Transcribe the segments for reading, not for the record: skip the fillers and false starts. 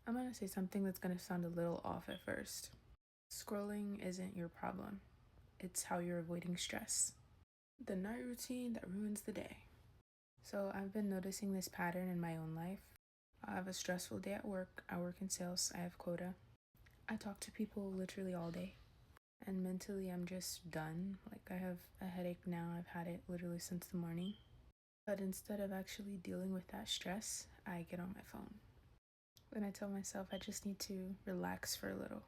I'm gonna say something that's gonna sound a little off at first. Scrolling isn't your problem, it's how you're avoiding stress. The night routine that ruins the day. So, I've been noticing this pattern in my own life. I have a stressful day at work. I work in sales, I have quota. I talk to people literally all day. And mentally, I'm just done. Like, I have a headache now. I've had it literally since the morning. But instead of actually dealing with that stress, I get on my phone. And I tell myself I just need to relax for a little.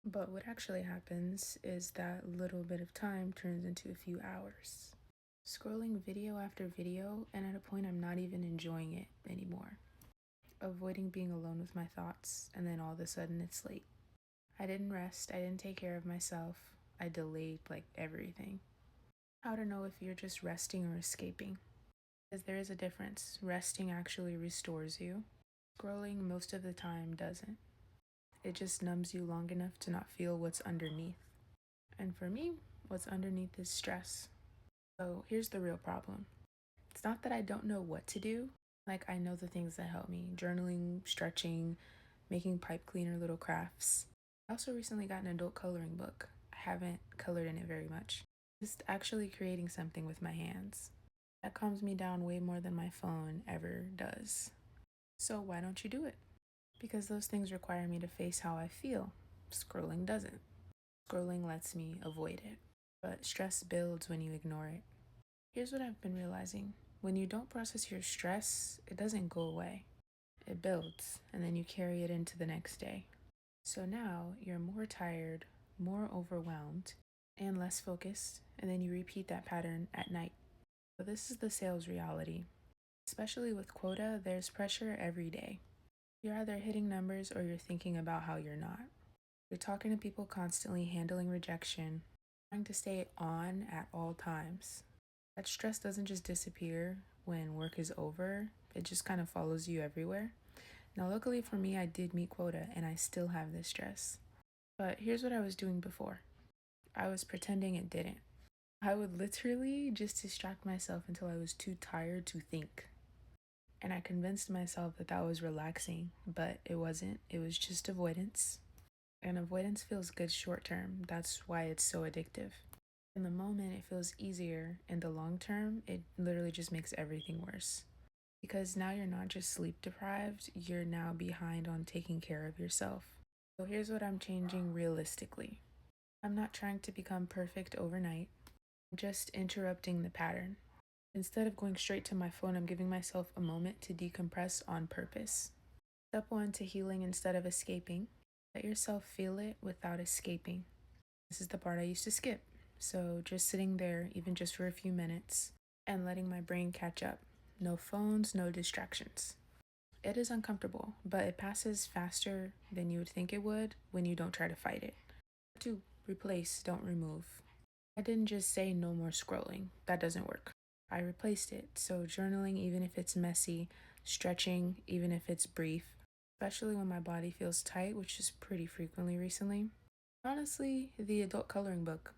But what actually happens is that little bit of time turns into a few hours. Scrolling video after video, and at a point, I'm not even enjoying it anymore. Avoiding being alone with my thoughts, and then all of a sudden, it's late. I didn't rest, I didn't take care of myself, I delayed like everything. How to know if you're just resting or escaping? Because there is a difference. Resting actually restores you, scrolling most of the time doesn't. It just numbs you long enough to not feel what's underneath. And for me, what's underneath is stress. So here's the real problem. It's not that I don't know what to do. Like, I know the things that help me: journaling, stretching, making pipe cleaner little crafts. I also recently got an adult coloring book. I haven't colored in it very much. Just actually creating something with my hands. That calms me down way more than my phone ever does. So why don't you do it? Because those things require me to face how I feel. Scrolling doesn't. Scrolling lets me avoid it. But stress builds when you ignore it. Here's what I've been realizing: when you don't process your stress, it doesn't go away. It builds, and then you carry it into the next day. So now you're more tired, more overwhelmed, and less focused, and then you repeat that pattern at night. So this is the sales reality. Especially with quota, there's pressure every day. You're either hitting numbers or you're thinking about how you're not. You're talking to people constantly, handling rejection, trying to stay on at all times. That stress doesn't just disappear when work is over, it just kind of follows you everywhere. Now, luckily for me, I did meet quota and I still have this stress. But here's what I was doing before: I was pretending it didn't. I would literally just distract myself until I was too tired to think. And I convinced myself that that was relaxing, but it wasn't. It was just avoidance. And avoidance feels good short term. That's why it's so addictive. In the moment, it feels easier. In the long term, it literally just makes everything worse. Because now you're not just sleep deprived, you're now behind on taking care of yourself. So here's what I'm changing realistically: I'm not trying to become perfect overnight, I'm just interrupting the pattern. Instead of going straight to my phone, I'm giving myself a moment to decompress on purpose. Step one to healing instead of escaping: let yourself feel it without escaping. This is the part I used to skip. So just sitting there, even just for a few minutes, and letting my brain catch up. No phones, no distractions. It is uncomfortable, but it passes faster than you would think it would when you don't try to fight it. 2. Replace, don't remove. I didn't just say no more scrolling. That doesn't work. I replaced it. So journaling, even if it's messy, stretching, even if it's brief, especially when my body feels tight, which is pretty frequently recently. Honestly, the adult coloring book,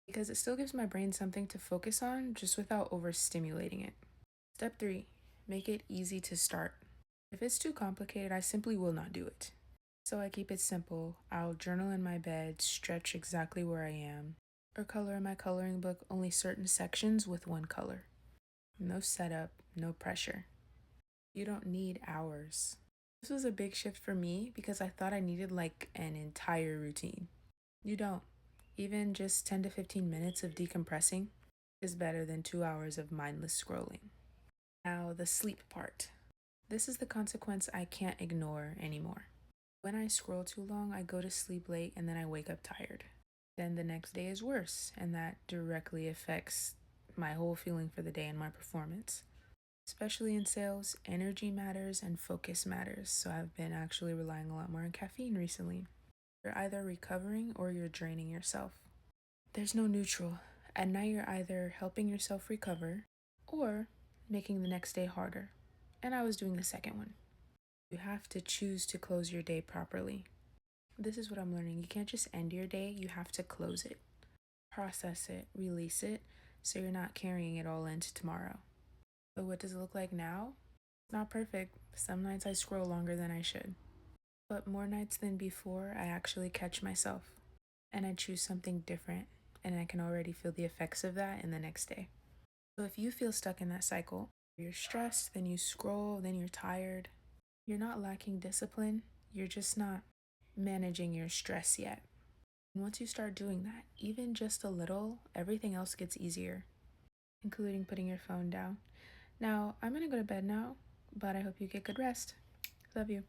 because it still gives my brain something to focus on just without overstimulating it. Step 3. Make it easy to start. If it's too complicated, I simply will not do it. So I keep it simple. I'll journal in my bed, stretch exactly where I am, or color in my coloring book only certain sections with one color. No setup, no pressure. You don't need hours. This was a big shift for me because I thought I needed like an entire routine. You don't. Even just 10 to 15 minutes of decompressing is better than 2 hours of mindless scrolling. Now, the sleep part. This is the consequence I can't ignore anymore. When I scroll too long, I go to sleep late and then I wake up tired. Then the next day is worse, and that directly affects my whole feeling for the day and my performance. Especially in sales, energy matters and focus matters, so I've been actually relying a lot more on caffeine recently. You're either recovering or you're draining yourself. There's no neutral. At night, you're either helping yourself recover or making the next day harder. And I was doing the second one. You have to choose to close your day properly. This is what I'm learning. You can't just end your day, you have to close it, process it, release it, so you're not carrying it all into tomorrow. But what does it look like now? It's not perfect. Some nights I scroll longer than I should. But more nights than before, I actually catch myself and I choose something different, and I can already feel the effects of that in the next day. So if you feel stuck in that cycle, you're stressed, then you scroll, then you're tired, you're not lacking discipline, you're just not managing your stress yet. And once you start doing that, even just a little, everything else gets easier, including putting your phone down. Now, I'm gonna go to bed now, but I hope you get good rest. Love you.